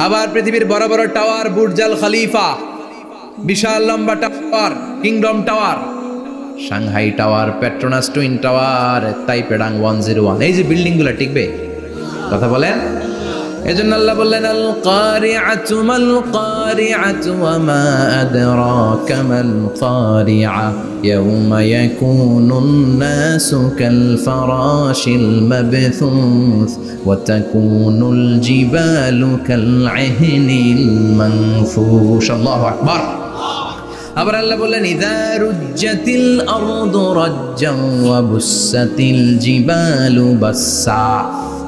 আবার পৃথিবীর বড় বড় টাওয়ার, বুর্জ আল খলিফা, বিশাল লম্বা tower, kingdom tower, Shanghai tower, Petronas twin tower, Taipei 101, এই যে বিল্ডিং গুলা টিকবে? কথা বলেন। এজন্য আল্লাহ বললেন আল কারিআতু মাল কারিআতু ওয়া মা আদরাকা মাল কারিআ ইয়াউমা ইয়াকুনুন নাসু কাল ফারাশিল মাবথুস ওয়া তাকুনুল জিবালু কাল ইহনিল মানফুশ। আল্লাহু আকবার। আবার আল্লাহ বললেন ইযা রুজ্জাতিল আরদু রাজ্জান ওয়া বুসাতিল জিবালু বাসসা।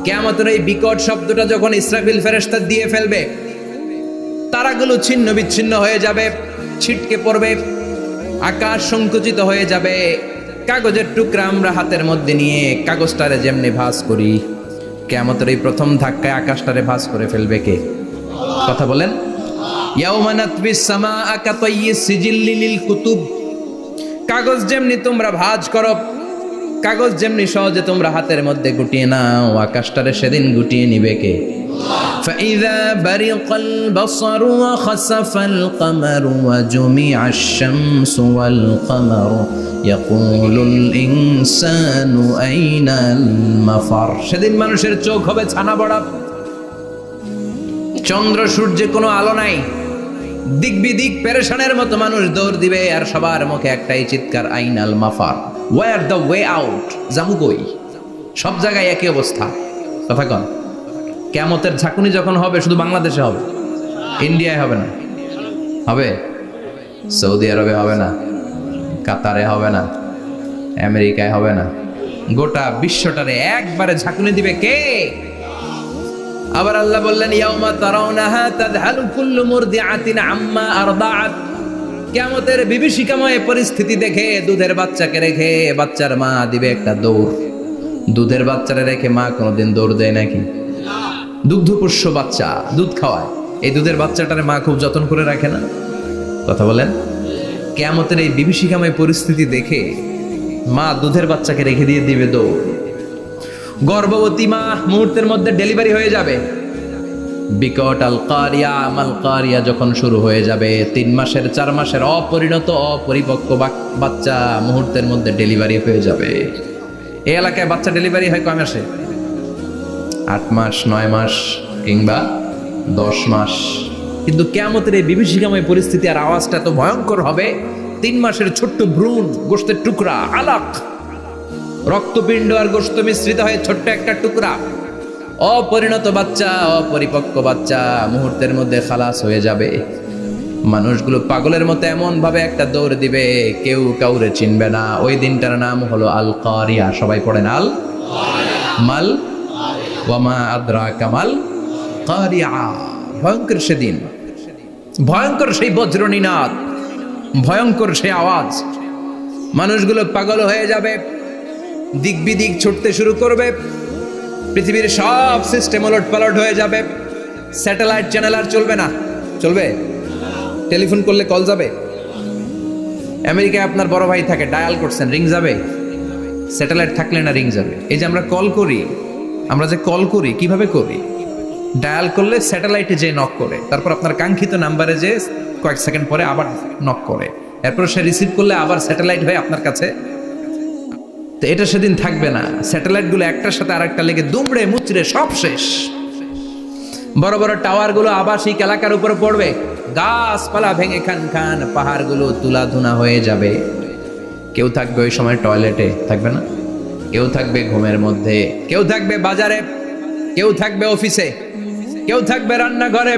কিয়ামতের এই বিকট শব্দটা যখন ইসরাফিল ফেরেশতা দিয়ে ফেলবে, তারাগুলো ছিন্ন বিচ্ছিন্ন হয়ে যাবে, ছিটকে পড়বে, আকাশ সংকুচিত হয়ে যাবে। কাগজের টুকরা আমরা হাতের মধ্যে নিয়ে কাগজটারে যেমনি ভাঁজ করি, কিয়ামতের এই প্রথম ধাক্কায় আকাশটারে ভাঁজ করে ফেলবে কে? কথা বলেন। ইয়াউমা নাতবিস সামাআ কাতাইয়িস সিজিল্লি লিল কুতুব। কাগজ যেমনি তোমরা ভাঁজ করো, কাগজ যেমনি সহজে তোমরা হাতের মধ্যে গুটিয়ে নাও, আকাশটারে সেদিন গুটিয়ে নিবে কে? ফাইযা বারিকাল বাসারু ওয়া খাসাফাল কামারু ওয়া জুমিআশ শামসু ওয়াল কামারু ইয়াকুলুল ইনসানু আইনাল মাফার। সেদিন মানুষের চোখ হবে ছানা বড়া, চন্দ্র সূর্যে কোনো আলো নাই, দিক বিদিক পেরেশানের মতো মানুষ দৌড় দিবে, আর সবার মুখে একটাই চিৎকার, আইনাল মাফার, ওয়্যার দ্য ওয়ে আউট, জামু কই? সব জায়গায় একই অবস্থা। কথা কন। কিয়ামতের ঝাঁকুনি যখন হবে শুধু বাংলাদেশে হবে, ইন্ডিয়ায় হবে না, হবে সৌদি আরবে হবে না, কাতারে হবে না, আমেরিকায় হবে না, গোটা বিশ্বটারে একবারে ঝাঁকুনি দিবে কে? আবার আল্লাহ বললেন ইয়াউমা তারাউনাহা তাযহালু কুল্লু মুরদিআতিন আম্মা আরদাআত। কিয়ামতের বিভীষিকাময় পরিস্থিতি দেখে দুধের বাচ্চাকে রেখে বাচ্চার মা দিবে একটা দৌড়। দুধের বাচ্চারে রেখে মা কোনোদিন দৌড় দেয় নাকি? দুগ্ধপোষ্য বাচ্চা, দুধ খাওয়ায়, এই দুধের বাচ্চাটারে মা খুব যত্ন করে রাখে না? কথা বলেন। কিয়ামতের এই বিভীষিকাময় পরিস্থিতি দেখে মা দুধের বাচ্চাকে রেখে দিয়ে দিবে দৌড়। গর্ভবতী মা মুহূর্তের মধ্যে ডেলিভারি হয়ে যাবে। বিকট আল কারিয়া মাল কারিয়া যখন শুরু হয়ে যাবে, 3 মাসের 4 মাসের অপরিণত অপরিপক্ক বাচ্চা মুহূর্তের মধ্যে ডেলিভারি হয়ে যাবে। এই এলাকায় বাচ্চা ডেলিভারি হয় কয় মাসে? 8 মাস, 9 মাস কিংবা 10 মাস। কিন্তু কিয়ামতের এই বিভীষিকাময় পরিস্থিতি আর আওয়াজটা এত ভয়ঙ্কর হবে, 3 মাসের ছোট্ট ভ্রূণ, গোশতের টুকরা, আলাক, রক্তপিণ্ড আর গোশত মিশ্রিত হয়ে ছোট্ট একটা টুকরা, অপরিণত বাচ্চা, অপরিপক্ক বাচ্চা মুহূর্তের মধ্যে খালাস হয়ে যাবে। মানুষগুলো পাগলের মতো এমন ভাবে একটা দৌড় দিবে, কেউ কাউরে চিনবে না। ওই দিনটার নাম হলো আল কারিয়া। সবাই পড়েন আল মাল ওয়া মা আদরাকা মাল কারিয়া। ভয়ঙ্কর সেদিন, ভয়ঙ্কর সেই বজ্রনিনাদ, ভয়ঙ্কর সেই আওয়াজ। মানুষগুলো পাগল হয়ে যাবে, দিক বিদিক ছুটতে শুরু করবে, পৃথিবীর সব সিস্টেম ওলট পালট হয়ে যাবে। স্যাটেলাইট চ্যানেল আর চলবে না। চলবে? টেলিফোন করলে কল যাবে? আমেরিকায় আপনার বড় ভাই থাকে, ডায়াল করছেন, রিং যাবে? স্যাটেলাইট থাকলে না রিং যাবে? এই যে আমরা কল করি, আমরা যে কল করি কিভাবে করি? ডায়াল করলে স্যাটেলাইটে যে নক করে, তারপর আপনার কাঙ্ক্ষিত নাম্বারে যে কয়েক সেকেন্ড পরে আবার নক করে, এরপর সে রিসিভ করলে আবার স্যাটেলাইট হয়ে আপনার কাছে। তো এটা সেদিন থাকবে না। স্যাটেলাইটগুলো একটার সাথে আরেকটা লেগে দুমড়ে মুচড়ে সব শেষ। বড় বড় টাওয়ারগুলো আবাসিক এলাকার উপরে পড়বে, গাছপালা ভেঙে খান খান, পাহাড়গুলো তুলাধুনা হয়ে যাবে। কেউ থাকবে ওই সময় টয়লেটে, থাকবে না? কেউ থাকবে ঘুমের মধ্যে, কেউ থাকবে বাজারে, কেউ থাকবে অফিসে, কেউ থাকবে রান্নাঘরে,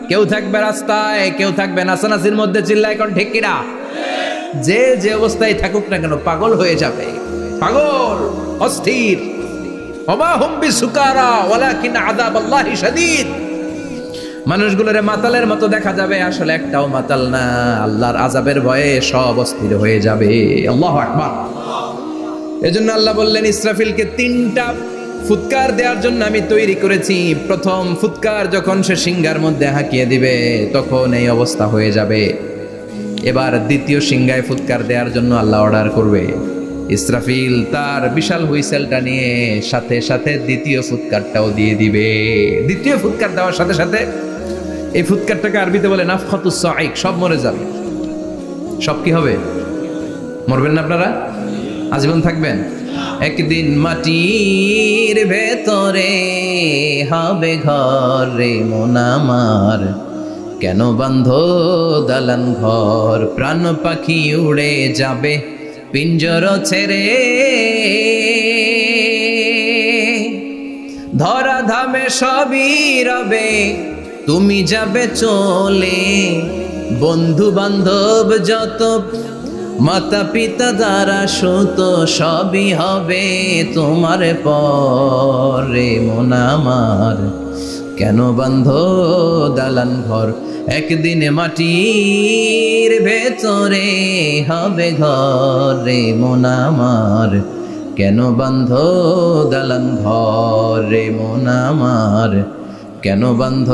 কেউ থাকবে রাস্তায়, কেউ থাকবে নাচানাচির মধ্যে। চিল্লায় কোন ঠিক কিনা? যে যে অবস্থায় থাকুক না কেন পাগল হয়ে যাবে, পাগল, অস্থির। ওমা হুম বিসুকারা ওয়ালাকিন আযাবাল্লাহি শাদীদ। মানুষগুলোরে মাতালের মতো দেখা যাবে, আসলে একটাও মাতাল না। আল্লাহর আযাবের ভয়ে সব অস্থির হয়ে যাবে। আল্লাহু আকবার। এজন্য আল্লাহ বললেন ইসরাফিলকে 3টা ফুৎকার দেওয়ার জন্য আমি তৈরি করেছি। প্রথম ফুৎকার যখন সে সিংহার মধ্যে হাঁকিয়ে দিবে, তখন এই অবস্থা হয়ে যাবে। এবার দ্বিতীয় সিংহায় ফুৎকার দেওয়ার জন্য আল্লাহ অর্ডার করবে। ইসরাফিল তার বিশাল হুইসেলটা নিয়ে সাথে সাথে দ্বিতীয় ফুৎকারটাও দিয়ে দিবে। দ্বিতীয় ফুৎকার দেওয়ার সাথে সাথে এই ফুৎকারটাকে আরবিতে বলে নাফখাতুস সাইক। সব মরে যাবে। সব কি হবে? মরবেন না আপনারা? আজীবন থাকবেন? একদিন মাটির ভেতরে হবে ঘর রে মন আমার, কেন বান্ধ দালান ঘর, প্রাণ পাখি উড়ে যাবে পিঞ্জর ছেড়ে, ধরা ধামে সবই রবে তুমি যাবে চলে, বন্ধু বান্ধব যত মাতা পিতা দ্বারা সুত সবই হবে তোমার পরে মন আমার, কেন বান্ধ দালান ঘর, একদিন মাটির ভেতরে হবে ঘর রে মন আমার, কেন বান্ধ দালান ঘর রে মন আমার, কেন বান্ধ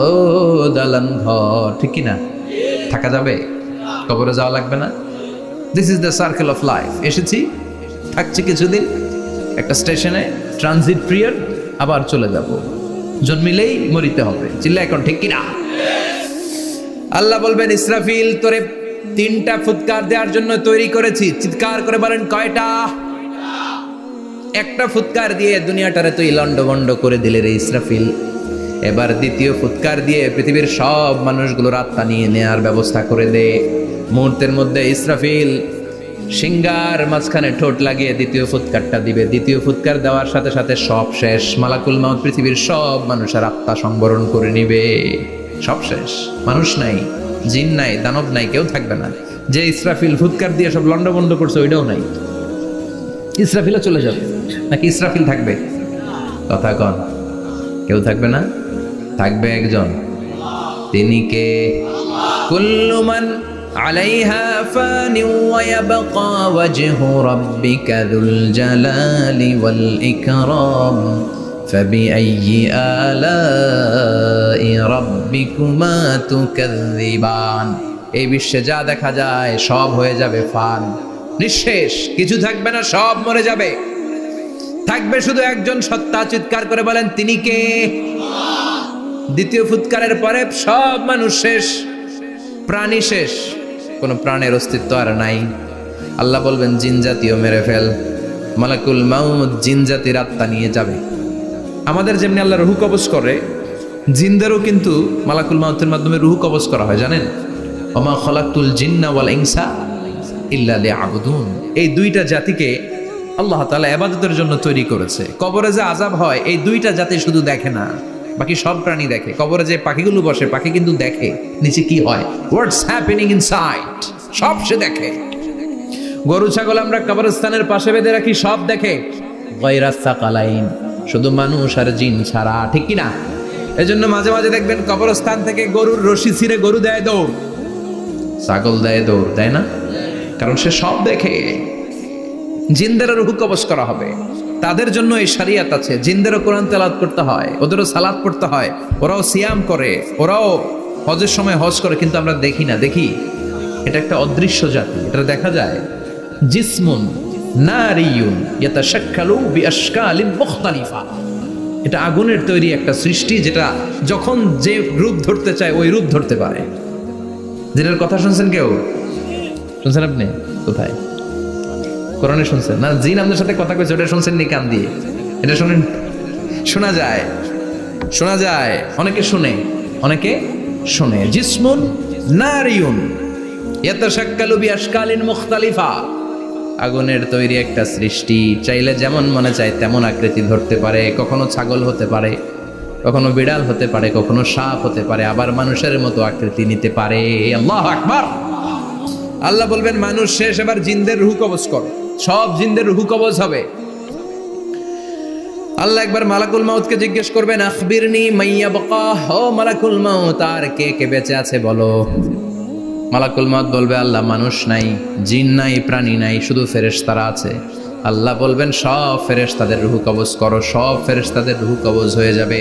দালান ঘর। ঠিক কিনা? থাকা যাবে? কবরে যাওয়া লাগবে না? This is the circle of life. এসেছি, থাকছি কিছুদিন একটা স্টেশনে, ট্রানজিট পিরিয়ড, আবার চলে যাব। জন্মিলেই মরিতে হবে। চিল্লা এখন ঠিক কিনা? আল্লাহ বলবেন ইসরাফিল তোরে 3টা ফুৎকার দেওয়ার জন্য তৈরি করেছি। চিৎকার করে বলেন কয়টা? একটা ফুৎকার দিয়ে দুনিয়াটারে তুই লন্ডভন্ড করে দিলে রে ইসরাফিল। এবার 2য় ফুৎকার দিয়ে পৃথিবীর সব মানুষগুলোর আত্মা নিয়ে নেয়ার ব্যবস্থা করে দে। মুহূর্তের মধ্যে ইসরাফিল সিংগার মাঝখানে ঠোঁট লাগিয়ে 2য় ফুৎকারটা দিবে। 2য় ফুৎকার দেওয়ার সাথে সাথে সব শেষ। মালাকুল মাউত পৃথিবীর সব মানুষের আত্মা সংবরণ করে নিবে। সব শেষ। মানুষ নাই, জিন নাই, দানব নাই, কেউ থাকবে না। যে ইসরাফিল ফুৎকার দিয়ে সব লন্ডভন্ড করছে ওইটাও নাই। ইসরাফিলও চলে যাবে নাকি ইসরাফিল থাকবে? কথা কন। কেউ থাকবে না? থাকবে একজন। তিনি কে? কুল্লু মান আলাইহা ফানি ওয়া ইয়াবকা ওয়াজহু রাব্বিকা যুল জালালি ওয়াল ইকরাম ফাবিআইয়ি আলাই রাব্বিকুমা তুকাযযিবান। এই বিশ্বে যা দেখা যায় সব হয়ে যাবে ফান, নিঃশেষ, কিছু থাকবে না, সব মরে যাবে। থাকবে শুধু একজন সত্তা। চিৎকার করে বলেন তিনি কে? 2য় ফুৎকারের পরে সব মানুষ শেষ, প্রাণী শেষ, কোনো প্রাণের অস্তিত্ব আর নাই। আল্লাহ বলবেন জিন জাতীয় মেরে ফেল। মালাকুল মাউত জিন জাতির আত্মা নিয়ে যাবে। আমাদের যেমনি আল্লাহ রুহু কবজ করে, জিনদেরও কিন্তু মালাকুল মাউতের মাধ্যমে রুহু কবজ করা হয়, জানেন? ওমা খলাকতুল জিন্না ওয়াল ইনসা ইল্লা লিয়াবুদুন। এই 2টা জাতিকে আল্লাহ তাআলা ইবাদতের জন্য তৈরি করেছে। কবরে যে আযাব হয় এই 2টা জাতি শুধু দেখে না, বাকি সব প্রাণী দেখে। কবরে যে পাখিগুলো বসে, পাখি কিন্তু দেখে নিচে কি হয়, হোয়াটস হ্যাপেনিং ইনসাইড, সব সে দেখে। গরু ছাগল আমরা কবরস্থানের পাশে বেঁধে রাখি, সব দেখে। গায়রাস সাকালাইন, শুধু মানুষ আর জিন ছাড়া। ঠিক কি না? এজন্য মাঝে মাঝে দেখবেন কবরস্থান থেকে গরুর রশি ছিঁড়ে গরু দেয় দৌড়, ছাগল দেয় দৌড়, তাই না? কারণ সে সব দেখে। জিনদেরও রুহু কবজ করা হবে, তাদের জন্য এই শরিয়ত আছে। জিনদেরও কোরআন তেলাওয়াত করতে হয়, ওদেরও সালাত পড়তে হয়, ওরাও সিয়াম করে, ওরাও হজের সময় হজ করে, কিন্তু আমরা দেখি না। দেখি? এটা একটা অদৃশ্য জাতি, এটা দেখা যায়। জিসমুন নারিয়ুন ইয়াতাশাক্কালু বিআশকালিন মুখতালিফা। এটা আগুনের তৈরি একটা সৃষ্টি, যেটা যখন যে রূপ ধরতে চায় ওই রূপ ধরতে পারে। জিনের কথা শুনছেন কেউ? শুনছেন আপনি? কোথায়? কোরআনে শুনছেন না? জিন আমাদের সাথে কথা কইছে, ওটা শুনছেন নি কান দিয়ে? এটা শুনেন, শোনা যায়, শোনা যায়। অনেকে শুনে, অনেকে শুনে। জিসমুন নারিয়ুন ইয়াতাশাক্কালু বিআশকালিন মুখতালিফা। আগুনের তৈরি একটা সৃষ্টি, চাইলে যেমন মনে চায় তেমন আকৃতি ধরতে পারে। কখনো ছাগল হতে পারে, কখনো বিড়াল হতে পারে, কখনো সাপ হতে পারে, আবার মানুষের মতো আকৃতি নিতে পারে। আল্লাহু আকবার। আল্লাহ বলবেন মানুষ শেষ, এবার জিনদের রুহু কবজ করো। সব জিনদের রুহু কবজ হবে। আল্লাহ একবার মালাকুল মাউতকে জিজ্ঞেস করবেন আখবিরনি মাইয়া বাকা, ও মালাকুল মাউত আর কে কে বেঁচে আছে বলো। মালাকুল মাউত বলবে আল্লাহ মানুষ নাই, জিন নাই, প্রাণী নাই, শুধু ফেরেশতারা আছে। আল্লাহ বলবেন সব ফেরেশতাদের রুহু কবজ করো। সব ফেরেশতাদের রুহু কবজ হয়ে যাবে।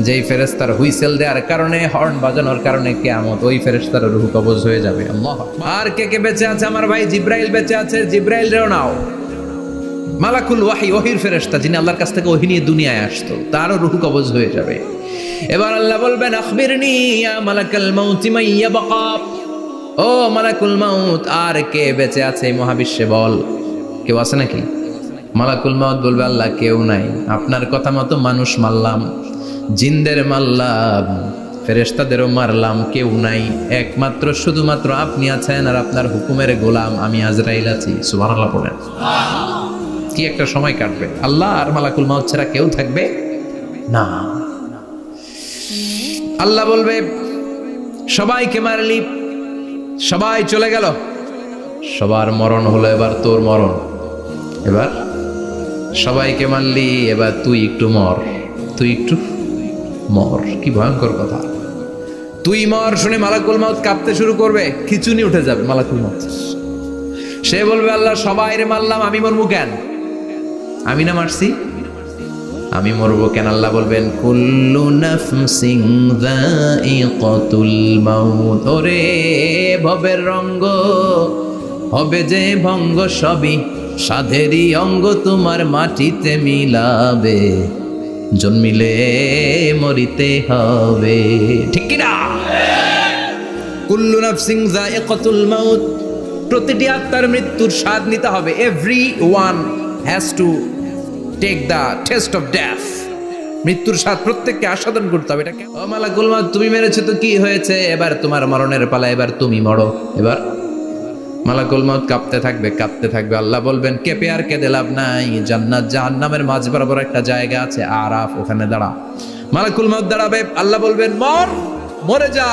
যেই ফেরেশতার হুইসেল দেওয়ার কারণে, হর্ন বাজানোর কারণে কিয়ামত, ওই ফেরেশতার রুহু কবজ হয়ে যাবে। আল্লাহ। আর কে কে বেঁচে আছে? আমার ভাই জিব্রাইল বেঁচে আছে, জিব্রাইল রেও নাও। মালাকুল ওয়াহি, ওহির ফেরেশতা, যিনি আল্লাহর কাছ থেকে ওহী নিয়ে দুনিয়ায় আসতো, তারও রূহ কবজ হয়ে যাবে। এবার আল্লাহ বলবেন আখবিরনি ইয়া মালাকাল মাউত মান ইয়াবকা, ও মালাকুল মাউত, আর কে বেঁচে আছে এই মহাবিশ্বে বল, কেউ আছে নাকি? মালাকুল মাউত বলবে আল্লাহ কেউ নাই, আপনার কথা মতো মানুষ মারলাম, জিনদের মারলাম, ফেরেশতাদেরও মারলাম, কেউ নাই, একমাত্র শুধুমাত্র আপনি আছেন, আর আপনার হুকুমের গোলাম আমি আজরাইল আছি। সুবহানাল্লাহ পড়েন। কি একটা সময় কাটবে, আল্লাহ আর মালাকুল মাউত ছাড়া কেউ থাকবে না। আল্লাহ বলবে সবাইকে মারলি, সবাই চলে গেল, সবার মরণ হলো, এবার তোর মরণ, এবার সবাইকে মারলি, এবার তুই একটু মর, তুই একটু মর। কি ভয়ঙ্কর কথা, তুই মর শুনে মালাকুল মাউত কাঁপতে শুরু করবে, খিচুনি উঠে যাবে মালাকুল মাউত। সে বলবে আল্লাহ সবাই রে মারলাম, আমি মরবো কেন? আমি না মারছি, আমি মরবো কেন? আল্লাহ বলবেন কুল্লু নাফসিন যায়িকাতুল মাউত, ওরে ভবের রঙ্গ হবে যে ভঙ্গ, সবই সাধেরই অঙ্গ, তোমার মাটিতে মিলাবে, জন্মিলে মরিতে হবে, ঠিক কি না? কুল্লু নাফসিন যায়িকাতুল মাউত, প্রতিটি আত্মার মৃত্যুর স্বাদ নিতে হবে। Every one has to take the taste of death, মৃত্যুর স্বাদ প্রত্যেককে আস্বাদন করতে হবে। এটাকে ও মালাকুল মাউত, তুমি মেরেছো তো কি হয়েছে, এবার তোমার মরণের পালা, এবার তুমি মরো। এবার মালাকুল মাউত কাঁপতে থাকবে, কাঁপতে থাকবে। আল্লাহ বলবেন কেঁপে আর কেঁদে লাভ নাই, জান্নাত জাহান্নামের মাঝ বরাবর একটা জায়গা আছে আরাফ, ওখানে দাঁড়া। মালাকুল মাউত দাঁড়াবে, আল্লাহ বলবেন মর, মরে যা,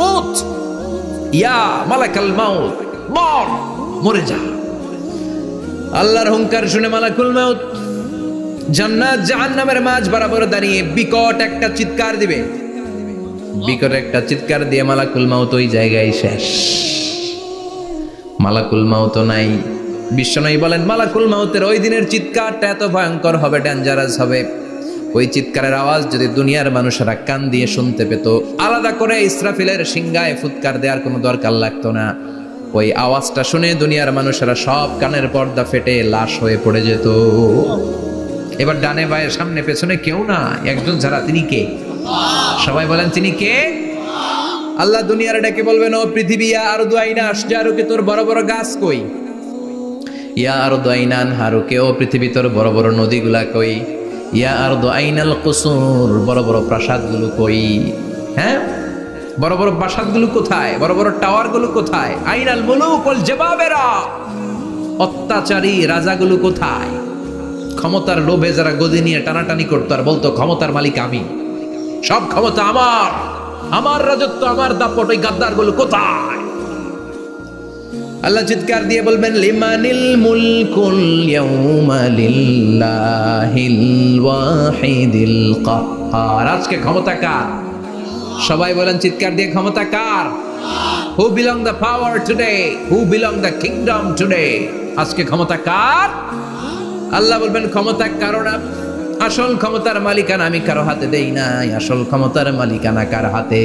মুত ইয়া মালাকুল মাউত, মর, মরে যা। আল্লাহর হুঙ্কার শুনে মালাকুল মাউত জান্নাত জাহান্নামের মাঝ বরাবর দাঁড়িয়ে বিকট একটা চিৎকার দিবে, বিকট একটা চিৎকার দিয়ে মালাকুল মাউত ওই জায়গায় শেষ। মালাকুল মাউত নাই। বিশ্বনবী বলেন মালাকুল মাউতের ওই দিনের চিৎকারটা এত ভয়ঙ্কর হবে, ডেঞ্জারাস হবে, ওই চিৎকারের আওয়াজ যদি দুনিয়ার মানুষেরা কান দিয়ে শুনতে পেত, আলাদা করে ইসরাফিলের সিংহায় ফুৎকার দেওয়ার কোনো দরকার লাগতো না। ওই আওয়াজটা শুনে দুনিয়ার মানুষেরা সব কানের পর্দা ফেটে লাশ হয়ে পড়ে যেত। এবার ডানে বায়ে সামনে পেছনে কেউ না, একজন ছাড়া, তিনি কে? সবাই বলেন তিনি কে? আল্লাহ দুনিয়ার ডেকে বলবেন ও পৃথিবী, ইয়া আরদু আইনা আশজারুকে, তোর বড় বড় গাছ কই? ইয়া আরদু আইনান হারুকে, ও পৃথিবী তোর বড় বড় নদীগুলা কই? ইয়া আরদু আইনাল কুসুর, বড় বড় প্রাসাদগুলো কই? হ্যাঁ, বড় বড় প্রাসাদগুলো কোথায়? বড় বড় টাওয়ারগুলো কোথায়? আইনাল মুলুক ওয়াল জাবাবেরা, অত্যাচারী রাজাগুলো কোথায়? ক্ষমতার লোভে যারা গদি নিয়ে টানাটানি করতো আর বলতো ক্ষমতার মালিক আমি, সব ক্ষমতা আমার, আমার রাজত্ব, আমার দাপট, ওই গাদ্দারগুলো কোথায়? আল্লাহ চিৎকার দিয়ে বলবেন লিমানিল মুলকুল ইয়াউমা লিল্লাহিল ওয়াহিদিল কাহ্হার, আজকে ক্ষমতা কার? সবাই বলেন চিৎকার দিয়ে, ক্ষমতা কার? Who belong the power today, who belong the kingdom today, আজকে ক্ষমতা কার? আল্লাহ বলবেন ক্ষমতা কারো না, আসল ক্ষমতার মালিকানা আমি কারো হাতে দেই নাই, আসল ক্ষমতার মালিকানা কার হাতে?